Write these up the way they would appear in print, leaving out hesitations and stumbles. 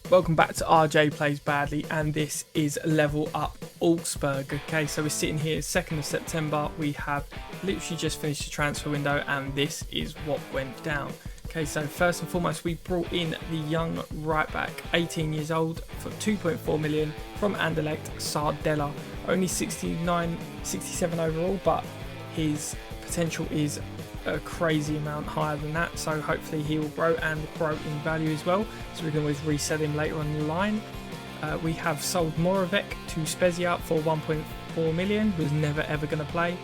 Welcome back to RJ Plays Badly, and this is Level Up Augsburg. Okay, so we're sitting here 2nd of September. We have literally just finished the transfer window, and this is what went down. Okay, so first and foremost, we brought in the young right back, 18 years old, for 2.4 million from Anderlecht, Sardella. Only 67 overall, but his potential is a crazy amount higher than that, so hopefully he will grow and grow in value as well, so we can always resell him later on the line. We have sold Moravec to Spezia for 1.4 million, who's never ever going to play.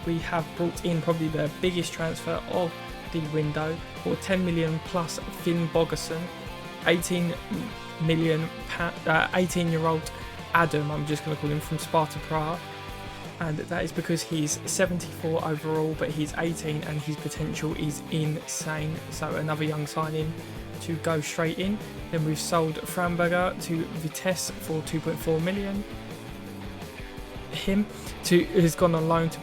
We have brought in probably the biggest transfer of the window for 10 million plus Finn Bogerson, 18 million 18-year-old Adam, I'm just going to call him, from Sparta Prague. And that is because he's 74 overall, but he's 18 and his potential is insane. So another young signing to go straight in. Then we've sold Framberger to Vitesse for 2.4 million. Has gone on loan to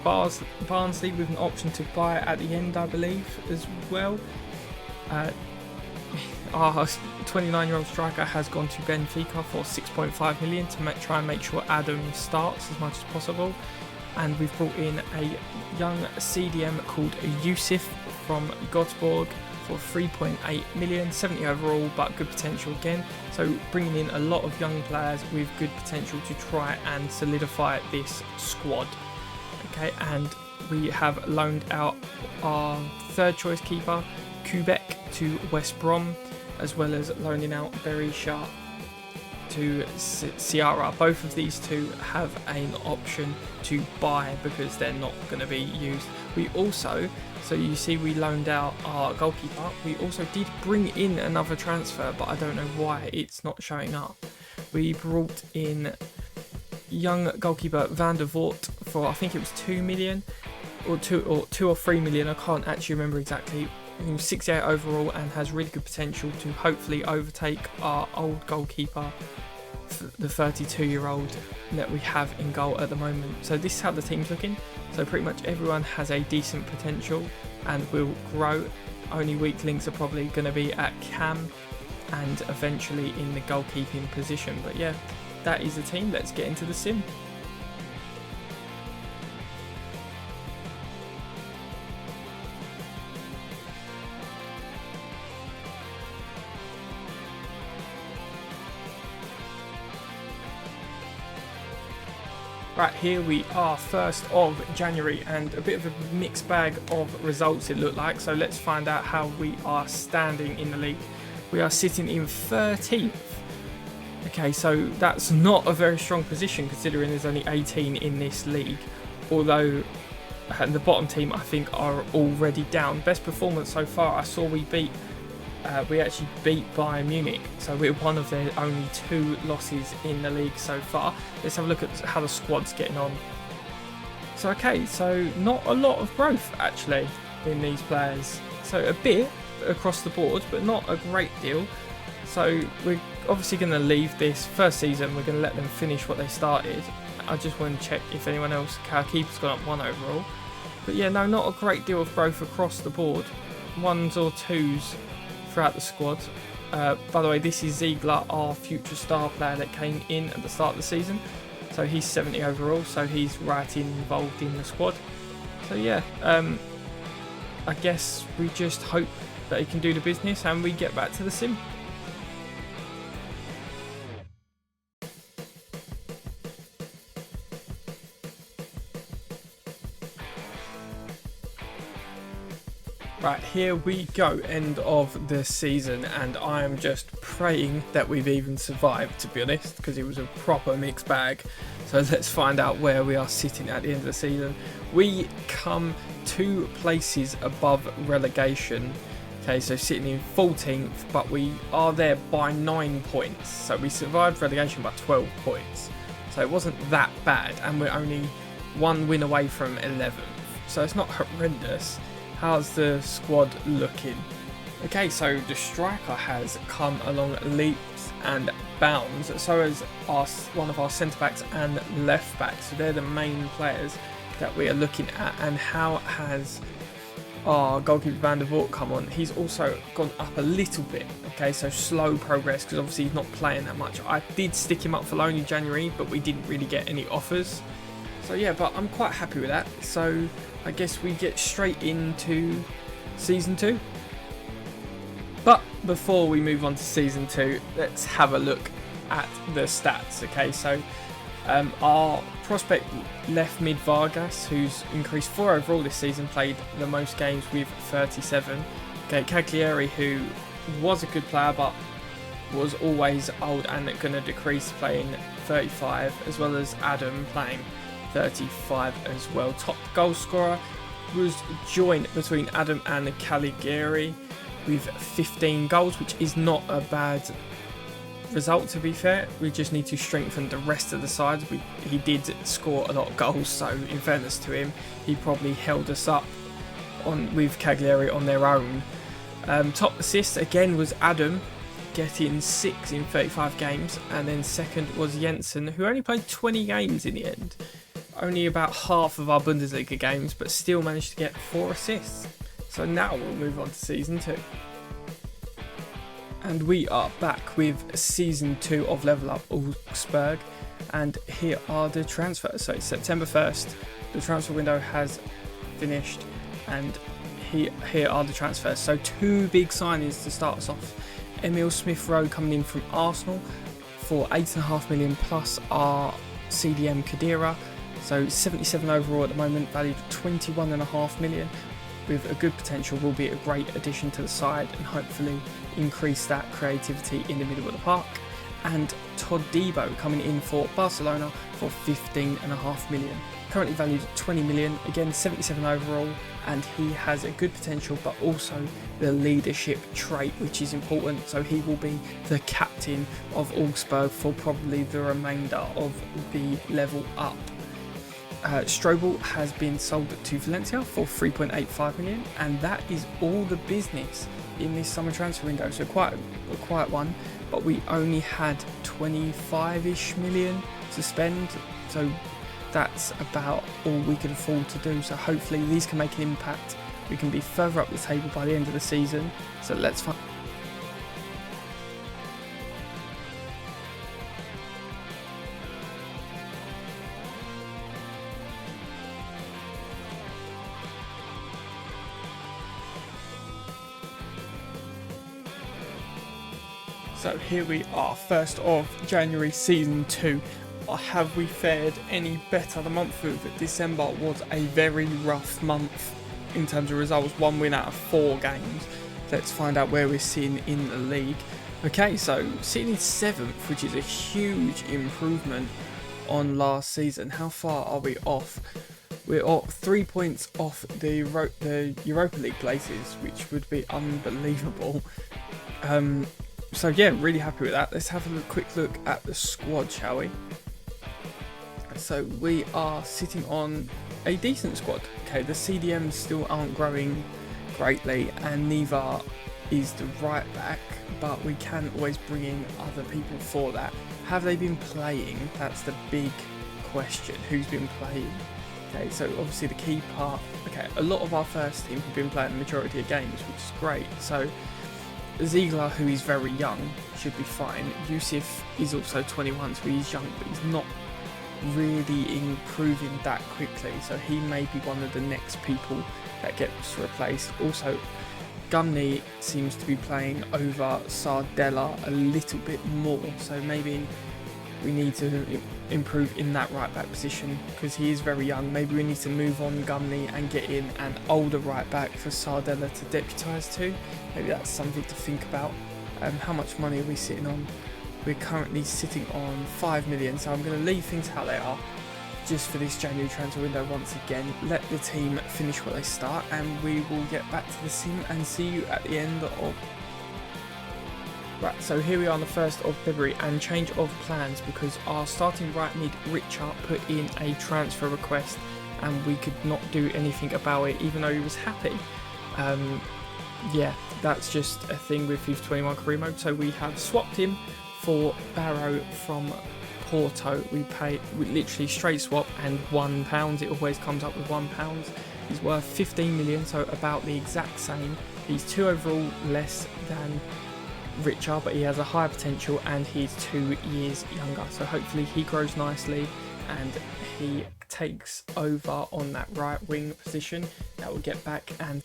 Barnsley with an option to buy at the end, I believe, as well. Our 29-year-old striker has gone to Benfica for 6.5 million to try and make sure Adam starts as much as possible. And we've brought in a young CDM called Yusuf from Göteborg for 3.8 million, 70 overall, but good potential again. So bringing in a lot of young players with good potential to try and solidify this squad. Okay, and we have loaned out our third choice keeper, Kubek, to West Brom, as well as loaning out Berisha to Ciara. Both of these two have an option to buy because they're not going to be used. We also, so you see we loaned out our goalkeeper. We also did bring in another transfer, but I don't know why it's not showing up. We brought in young goalkeeper Van der Voort for, I think it was 2 million or 2 or 3 million. I can't actually remember exactly. 68 overall and has really good potential to hopefully overtake our old goalkeeper, the 32-year-old that we have in goal at the moment. So this is how the team's looking. So pretty much everyone has a decent potential and will grow. Only weak links are probably going to be at cam and eventually in the goalkeeping position. But yeah, that is the team. Let's get into the sim. Right, here we are, 1st of January, and a bit of a mixed bag of results it looked like. So let's find out how we are standing in the league. We are sitting in 13th. Okay, so that's not a very strong position considering there's only 18 in this league. Although the bottom team, I think, are already down. Best performance so far, I saw we actually beat Bayern Munich, so we're one of their only 2 losses in the league so far. Let's have a look at how the squad's getting on. So okay, so not a lot of growth actually in these players. So a bit across the board, but not a great deal. So we're obviously going to leave this first season. We're going to let them finish what they started. I just want to check if anyone else, our keeper's gone up 1 overall. But yeah, no, not a great deal of growth across the board. 1s or 2s throughout the squad. By the way, this is Ziegler, our future star player that came in at the start of the season. So he's 70 overall, so he's right involved in the squad. So yeah, I guess we just hope that he can do the business and we get back to the sim. Right, here we go, end of the season, and I am just praying that we've even survived, to be honest, because it was a proper mixed bag. So let's find out where we are sitting at the end of the season. We come 2 places above relegation. Okay, so sitting in 14th, but we are there by 9 points. So we survived relegation by 12 points. So it wasn't that bad, and we're only 1 win away from 11th. So it's not horrendous. How's the squad looking? Okay, so the striker has come along leaps and bounds. So has one of our centre backs and left backs. So they're the main players that we are looking at. And how has our goalkeeper Van der Voort come on, he's also gone up a little bit. Okay, so slow progress because obviously he's not playing that much. I did stick him up for loan in January, but we didn't really get any offers. So yeah, but I'm quite happy with that. So I guess we get straight into Season 2. But before we move on to Season 2, let's have a look at the stats. Okay, so our prospect left mid Vargas, who's increased 4 overall this season, played the most games with 37. Okay, Cagliari, who was a good player but was always old and going to decrease, playing 35, as well as Adam playing 35 as well. Top goal scorer was joint between Adam and Cagliari with 15 goals, which is not a bad result, to be fair. We just need to strengthen the rest of the side. He did score a lot of goals, so in fairness to him, he probably held us up with Cagliari on their own. Top assist again was Adam, getting 6 in 35 games, and then second was Jensen, who only played 20 games in the end. Only about half of our Bundesliga games, but still managed to get 4 assists. So now we'll move on to Season 2. And we are back with Season 2 of Level Up Augsburg, and here are the transfers. So it's September 1st, the transfer window has finished, and here are the transfers. So 2 big signings to start us off. Emil Smith-Rowe coming in from Arsenal for 8.5 million plus our CDM Kadira. So 77 overall at the moment, valued at 21.5 million. With a good potential, will be a great addition to the side and hopefully increase that creativity in the middle of the park. And Todd Debo coming in for Barcelona for 15.5 million. Currently valued at 20 million, again 77 overall, and he has a good potential but also the leadership trait, which is important. So he will be the captain of Augsburg for probably the remainder of the Level Up. Strobel has been sold to Valencia for 3.85 million, and that is all the business in this summer transfer window. So quite a quiet one, but we only had 25-ish million to spend, so that's about all we could afford to do. So hopefully these can make an impact. We can be further up the table by the end of the season. So let's find. So here we are, 1st of January, Season 2. Have we fared any better? The month of December was a very rough month in terms of results. 1 win out of 4 games. Let's find out where we're sitting in the league. Okay, so sitting in 7th, which is a huge improvement on last season. How far are we off? We're off 3 points off the Europa League places, which would be unbelievable. So yeah, really happy with that. Let's have a quick look at the squad, shall we? So we are sitting on a decent squad. Okay, the CDMs still aren't growing greatly, and neither is the right back, but we can always bring in other people for that. Have they been playing? That's the big question. Who's been playing? Okay, so obviously the key part. Okay, a lot of our first team have been playing the majority of games, which is great. So Ziegler, who is very young, should be fine. Yusuf is also 21, so he's young, but he's not really improving that quickly. So he may be one of the next people that gets replaced. Also, Gumney seems to be playing over Sardella a little bit more, so maybe we need to improve in that right back position because he is very young. Maybe we need to move on Gumney and get in an older right back for Sardella to deputise to. Maybe that's something to think about. How much money are we sitting on? We're currently sitting on 5 million, so I'm going to leave things how they are just for this January transfer window once again. Let the team finish what they start, and we will get back to the sim and see you at the end of... Right, so here we are on the 1st of February, and change of plans because our starting right mid Richard put in a transfer request and we could not do anything about it even though he was happy. Yeah, that's just a thing with FIFA 21 career mode. So we have swapped him for Barrow from Porto. We literally straight swap and £1. It always comes up with £1. He's worth 15 million, so about the exact same. He's 2 overall less than Richer, but he has a higher potential and he's 2 years younger. So hopefully he grows nicely and he takes over on that right wing position. That will get back and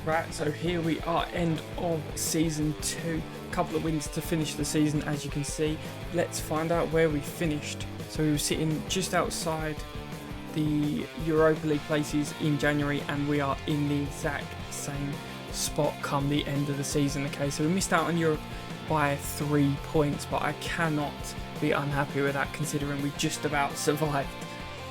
right, so here we are, end of season 2. Couple of wins to finish the season, as you can see. Let's find out where we finished. So we were sitting just outside the Europa League places in January, and we are in the exact same spot come the end of the season. Okay, so we missed out on Europe by 3 points, but I cannot be unhappy with that considering we just about survived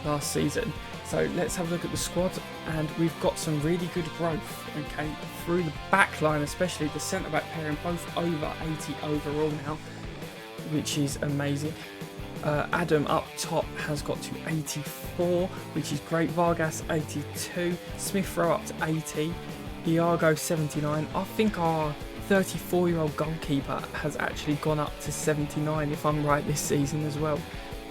last season. So let's have a look at the squad, and we've got some really good growth, okay, through the back line, especially the centre-back pairing, both over 80 overall now, which is amazing. Adam up top has got to 84, which is great. Vargas 82, Smith Rowe up to 80, Iago 79. I think our 34-year-old goalkeeper has actually gone up to 79, if I'm right, this season as well,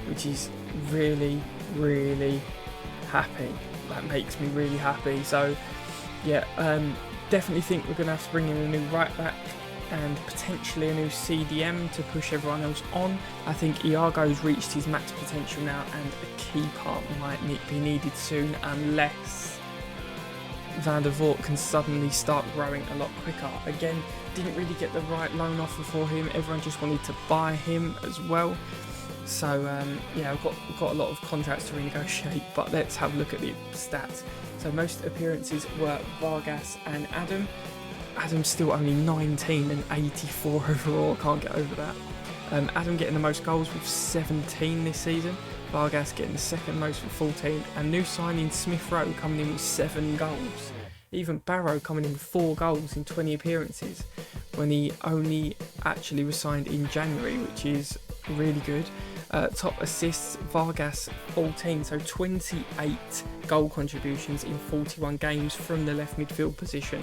which is really, really happy. That makes me really happy. So yeah, definitely think we're going to have to bring in a new right back and potentially a new CDM to push everyone else on. I think Iago's reached his max potential now, and a keeper might be needed soon unless Van der Voort can suddenly start growing a lot quicker. Again, didn't really get the right loan offer for him. Everyone just wanted to buy him as well. So yeah, we've got a lot of contracts to renegotiate, but let's have a look at the stats. So most appearances were Vargas and Adam. Adam's still only 19 and 84 overall, I can't get over that. Adam getting the most goals with 17 this season, Vargas getting the second most with 14, and new signing Smith Rowe coming in with 7 goals. Even Barrow coming in with 4 goals in 20 appearances when he only actually was signed in January, which is really good. Top assists, Vargas 14, so 28 goal contributions in 41 games from the left midfield position.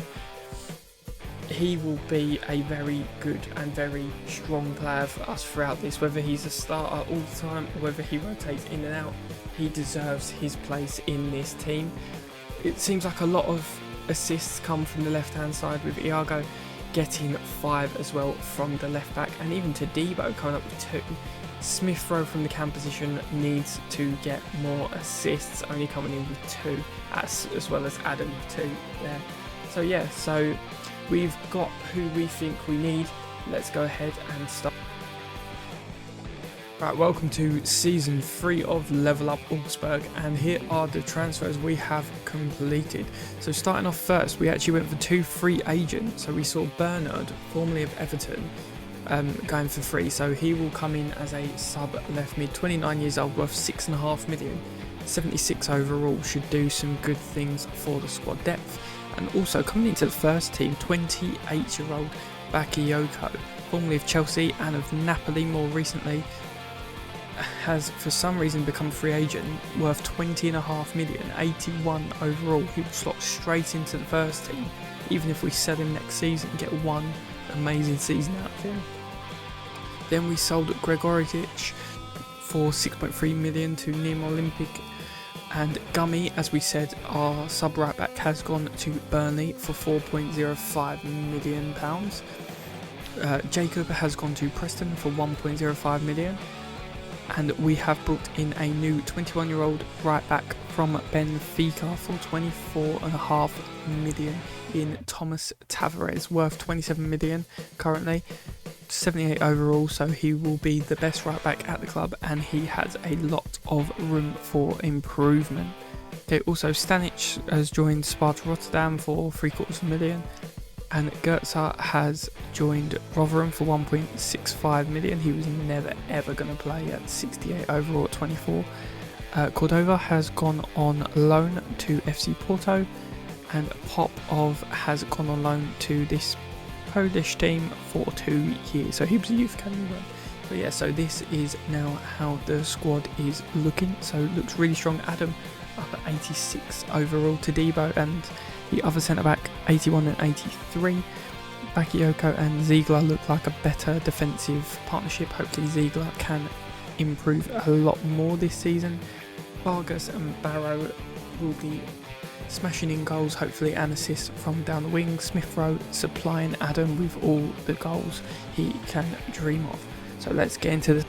He will be a very good and very strong player for us throughout this, whether he's a starter all the time or whether he rotates in and out. He deserves his place in this team. It seems like a lot of assists come from the left hand side, with Iago getting 5 as well from the left back, and even to Debo coming up with 2. Smith Rowe from the cam position needs to get more assists, only coming in with 2, as well as Adam with 2 there. So yeah, so we've got who we think we need. Let's go ahead and start. Right, welcome to season 3 of Level Up Augsburg, and here are the transfers we have completed. So starting off first, we actually went for 2 free agents. So we saw Bernard, formerly of Everton, going for free. So he will come in as a sub left mid, 29 years old, worth 6.5 million, 76 overall, should do some good things for the squad depth. And also coming into the first team, 28-year-old Bakayoko, formerly of Chelsea and of Napoli more recently, has for some reason become a free agent, worth 20.5 million, 81 overall. He will slot straight into the first team, even if we sell him next season, get one amazing season out of him. Then we sold Gregoritic for 6.3 million to Nîmes Olympic. And Gummy, as we said, our sub right back, has gone to Burnley for £4.05 million. Jacob has gone to Preston for £1.05 million. And we have brought in a new 21-year-old right back from Benfica for £24.5 million in Thomas Tavares, worth 27 million currently, 78 overall, so he will be the best right back at the club, and he has a lot of room for improvement. Okay, also Stanic has joined Sparta Rotterdam for £750,000, and Goetze has joined Rotherham for 1.65 million. He was never ever going to play at 68 overall at 24. Cordova has gone on loan to FC Porto, and Popov has gone on loan to this Polish team for 2 years. So he was a youth academy, but But yeah, so this is now how the squad is looking. So it looks really strong. Adam up at 86 overall to Debo, and the other centre-back 81 and 83. Bakayoko and Ziegler look like a better defensive partnership. Hopefully Ziegler can improve a lot more this season. Vargas and Barrow will be smashing in goals, hopefully, and assists from down the wing. Smith Rowe supplying Adam with all the goals he can dream of. So let's get into the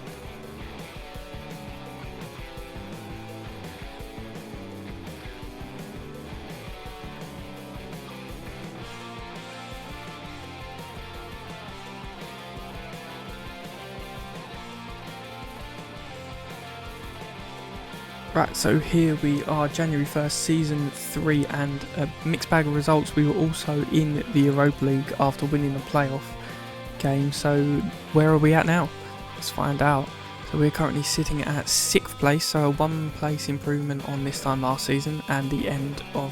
Right, so here we are, January 1st, Season 3, and a mixed bag of results. We were also in the Europa League after winning the playoff game, so where are we at now? Let's find out. So we're currently sitting at 6th place, so a 1 place improvement on this time last season and the end of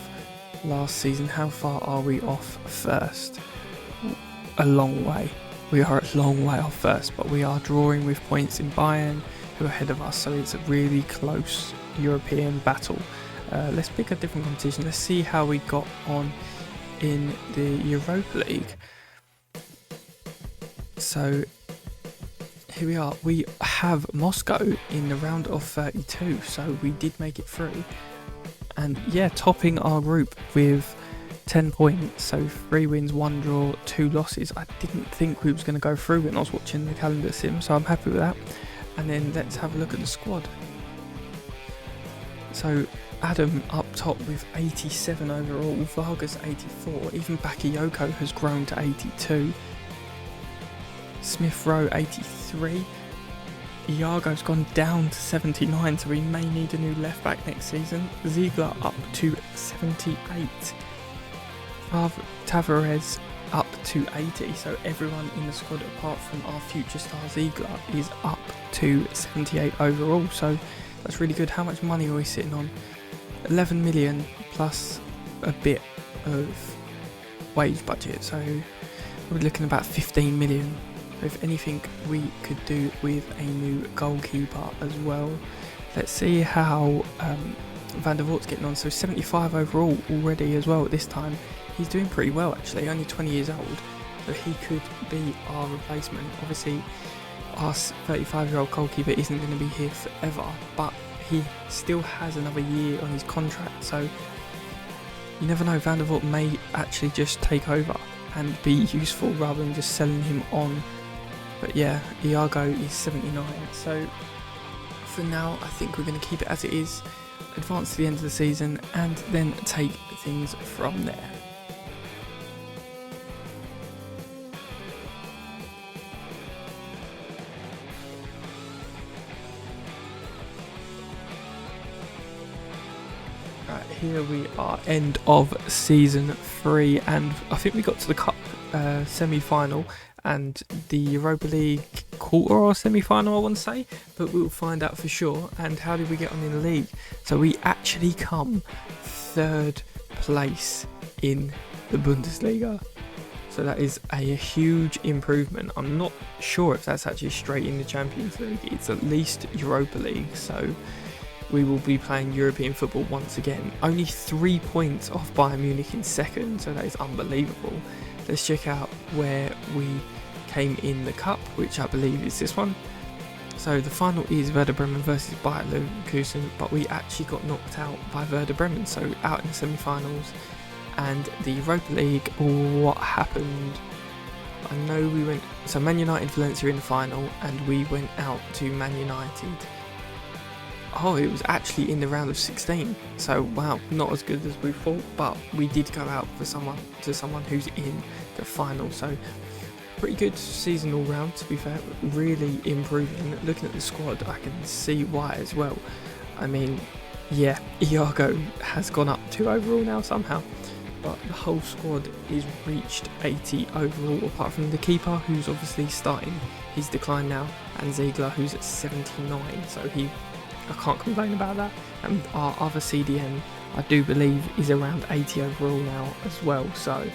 last season. How far are we off first? A long way. We are a long way off first, but we are drawing with points in Bayern, who are ahead of us, so it's a really close European battle. Let's pick a different competition. Let's see how we got on in the Europa League. So here we are. We have Moscow in the round of 32, so we did make it through. And yeah, topping our group with 10 points, so 3 wins, 1 draw, 2 losses. I didn't think we was going to go through when I was watching the calendar sim, so I'm happy with that. And then let's have a look at the squad. So Adam up top with 87 overall, Vargas 84, even Bakayoko has grown to 82. Smith Rowe 83. Iago's gone down to 79, so we may need a new left back next season. Ziegler up to 78. Tavares up to 80, so everyone in the squad apart from our future star Ziegler is up to 78 overall, so that's really good. How much money are we sitting on? 11 million plus a bit of wage budget, so we're looking at about 15 million. If anything, we could do with a new goalkeeper as well. Let's see how Van der Voort's getting on. So 75 overall already as well at this time. He's doing pretty well actually, only 20 years old, so he could be our replacement. Obviously, our 35-year-old goalkeeper isn't going to be here forever, but he still has another year on his contract, so you never know, Van der Voort may actually just take over and be useful rather than just selling him on. But yeah, Iago is 79, so for now I think we're going to keep it as it is, advance to the end of the season, and then take things from there. Right, here we are, end of season 3, and I think we got to the cup semi-final and the Europa League quarter or semi-final, I want to say, but we'll find out for sure. And how did we get on in the league? So we actually come 3rd place in the Bundesliga, so that is a huge improvement. I'm not sure if that's actually straight in the Champions League. It's at least Europa League, so we will be playing European football once again. Only 3 points off Bayern Munich in 2nd, so that is unbelievable. Let's check out where we came in the cup, which I believe is this one. So the final is Werder Bremen versus Bayer Leverkusen, but we actually got knocked out by Werder Bremen, so out in the semi-finals. And the Europa League, what happened? I know we went, so Man United Valencia in the final, and we went out to Man United. Oh, it was actually in the round of 16, so wow, not as good as we thought, but we did go out for someone who's in the final, so pretty good season all round, to be fair. Really improving. Looking at the squad, I can see why as well. I mean, yeah, Iago has gone up 2 overall now somehow, but the whole squad is reached 80 overall, apart from the keeper, who's obviously starting his decline now, and Ziegler, who's at 79, so I can't complain about that. And our other CDM, I do believe, is around 80 overall now as well. So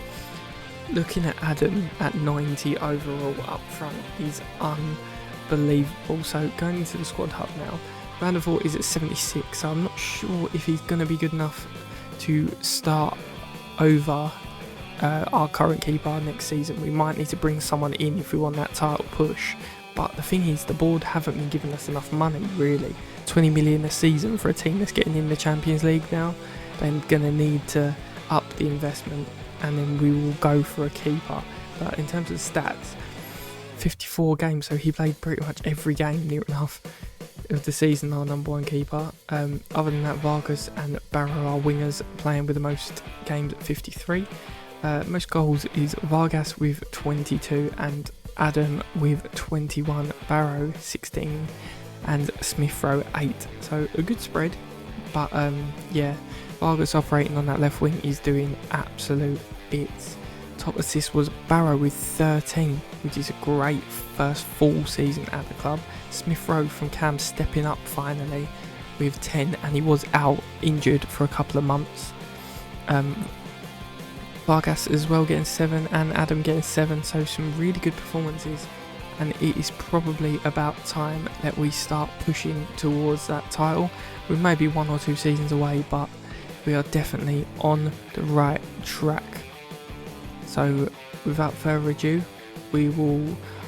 looking at Adam at 90 overall up front is unbelievable. So going into the squad hub now, Van der Voort is at 76, so I'm not sure if he's going to be good enough to start over our current keeper next season. We might need to bring someone in if we want that title push. But the thing is, the board haven't been giving us enough money, really. 20 million a season for a team that's getting in the Champions League now. They're going to need to up the investment, and then we will go for a keeper. But in terms of the stats, 54 games, so he played pretty much every game near enough of the season, our number one keeper. Other than that, Vargas and Barrow are wingers, playing with the most games at 53. Most goals is Vargas with 22 and Adam with 21, Barrow 16 and Smith Rowe 8. So a good spread, but yeah, Vargas operating on that left wing is doing absolute bits. Top assist was Barrow with 13, which is a great first full season at the club. Smith Rowe from Cam stepping up finally with 10, and he was out injured for a couple of months. Vargas as well getting 7 and Adam getting 7, so some really good performances, and it is probably about time that we start pushing towards that title. We may be 1 or 2 seasons away, but we are definitely on the right track. So without further ado, we will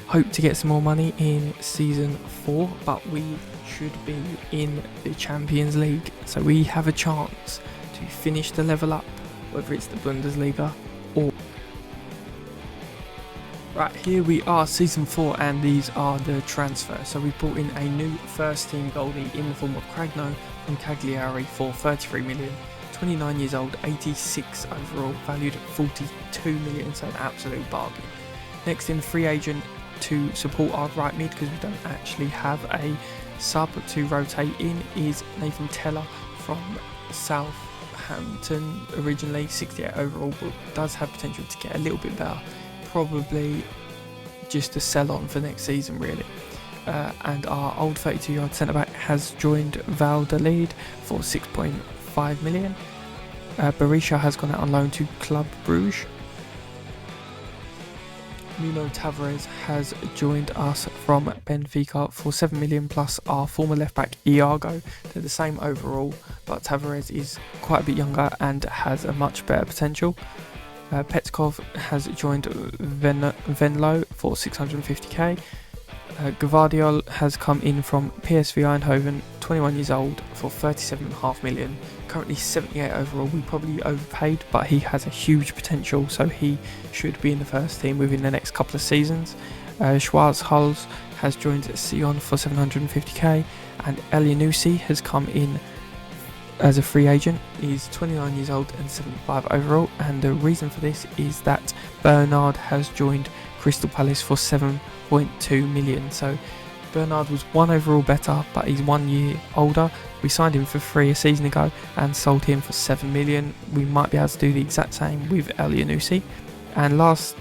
hope to get some more money in season 4, but we should be in the Champions League, so we have a chance to finish the level up, whether it's the Bundesliga or... Right, here we are, season 4, and these are the transfers. So we brought in a new first team goalie in the form of Cragno from Cagliari for 33 million. 29 years old, 86 overall, valued at 42 million, so an absolute bargain. Next in, free agent to support our right mid, because we don't actually have a sub to rotate in, is Nathan Teller from Southampton, originally 68 overall, but does have potential to get a little bit better. Probably just a sell on for next season, really. And our old 32-year-old centre-back has joined Valladolid for 6.5 million. Berisha has gone out on loan to Club Bruges. Nuno Tavares has joined us from Benfica for 7 million, plus our former left-back Iago. They're the same overall, but Tavares is quite a bit younger and has a much better potential. Petkov has joined Venlo for 650k. Gvardiol has come in from PSV Eindhoven, 21 years old, for 37.5 million. Currently 78 overall. We probably overpaid, but he has a huge potential, so he should be in the first team within the next couple of seasons. Schwarzhals has joined Sion for 750k, and Elianusi has come in as a free agent. He's 29 years old and 75 overall, and the reason for this is that Bernard has joined Crystal Palace for 7.2 million. So Bernard was 1 overall better, but he's 1 year older. We signed him for 3 a season ago and sold him for 7 million. We might be able to do the exact same with Elianusi. And last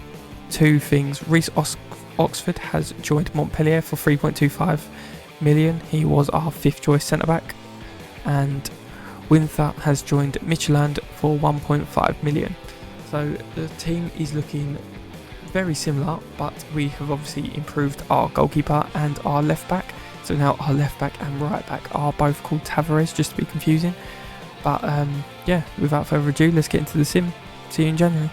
2 things, Reece Oxford has joined Montpellier for 3.25 million. He was our 5th choice centre back. And Winther has joined Midtjylland for 1.5 million. So the team is looking very similar, but we have obviously improved our goalkeeper and our left back. So now our left back and right back are both called Tavares, just to be confusing. But yeah, without further ado, let's get into the sim. See you in January.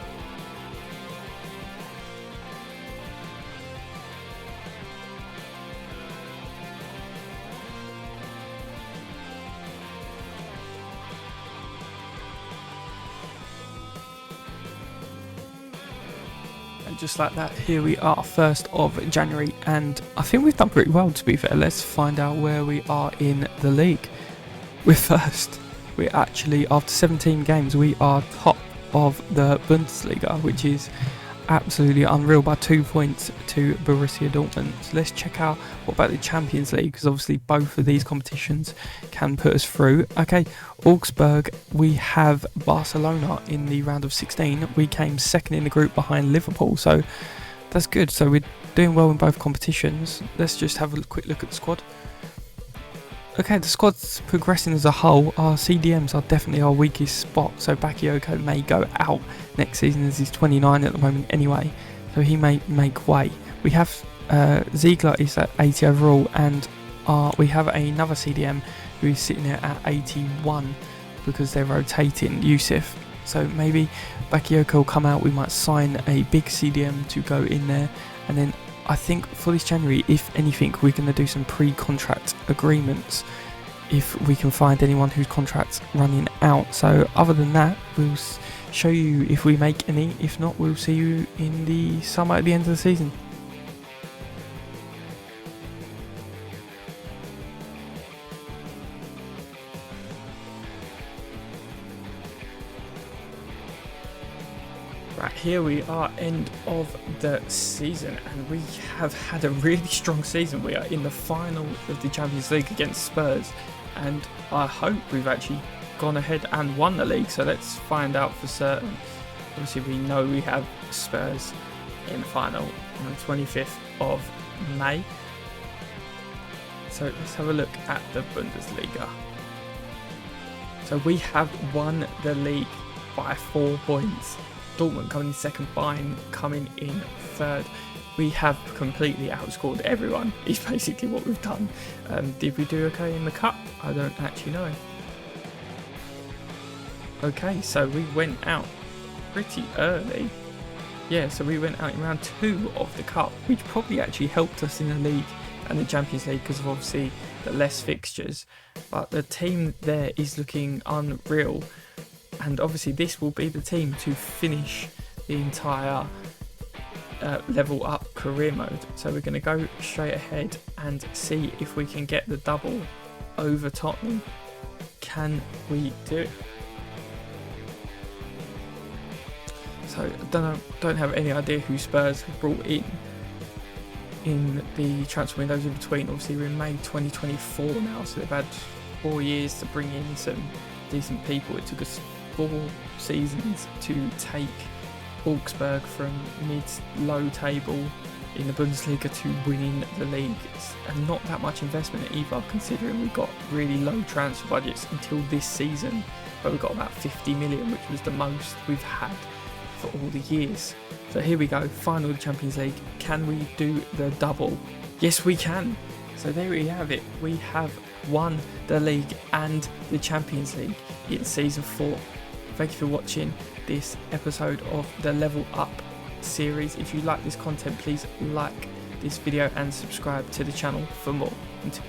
Just like that, here we are, 1st of January, and I think we've done pretty well, to be fair. Let's find out where we are in the league. We're first. We're actually, after 17 games, we are top of the Bundesliga, which is absolutely unreal, by 2 points to Borussia Dortmund. So let's check out what about the Champions League, because obviously both of these competitions can put us through. Okay, Augsburg, we have Barcelona in the round of 16. We came 2nd in the group behind Liverpool, so that's good. So we're doing well in both competitions. Let's just have a quick look at the squad. Okay, the squad's progressing as a whole. Our CDMs are definitely our weakest spot, so Bakayoko may go out next season, as he's 29 at the moment anyway, so he may make way. We have Ziegler is at 80 overall, and we have another CDM who's sitting there at 81 because they're rotating Yusuf. So maybe Bakayoko will come out, we might sign a big CDM to go in there, and then I think for this January, if anything, we're going to do some pre-contract agreements if we can find anyone whose contract's running out. So other than that, we'll show you if we make any. If not, we'll see you in the summer at the end of the season. Right, here we are, end of the season, and we have had a really strong season. We are in the final of the Champions League against Spurs, and I hope we've actually gone ahead and won the league, so let's find out for certain. Obviously we know we have Spurs in the final on the 25th of May. So let's have a look at the Bundesliga. So we have won the league by 4 points. Dortmund coming in second, Bayern coming in third. We have completely outscored everyone, is basically what we've done. Did we do okay in the cup? I don't actually know. Okay, so we went out pretty early. Yeah, so we went out in round 2 of the cup, which probably actually helped us in the league and the Champions League because of obviously the less fixtures. But the team there is looking unreal. And obviously this will be the team to finish the entire level up career mode. So we're going to go straight ahead and see if we can get the double over Tottenham. Can we do it? So I don't have any idea who Spurs have brought in the transfer windows in between. Obviously we're in May 2024 now, so they've had 4 years to bring in some decent people. It took us 4 seasons to take Augsburg from mid-low table in the Bundesliga to winning the league. And not that much investment either, considering we got really low transfer budgets until this season, where we got about 50 million, which was the most we've had for all the years. So here we go, final of the Champions League. Can we do the double? Yes, we can. So there we have it. We have won the league and the Champions League in season 4. Thank you for watching this episode of the Level Up series. If you like this content, please like this video and subscribe to the channel for more. Until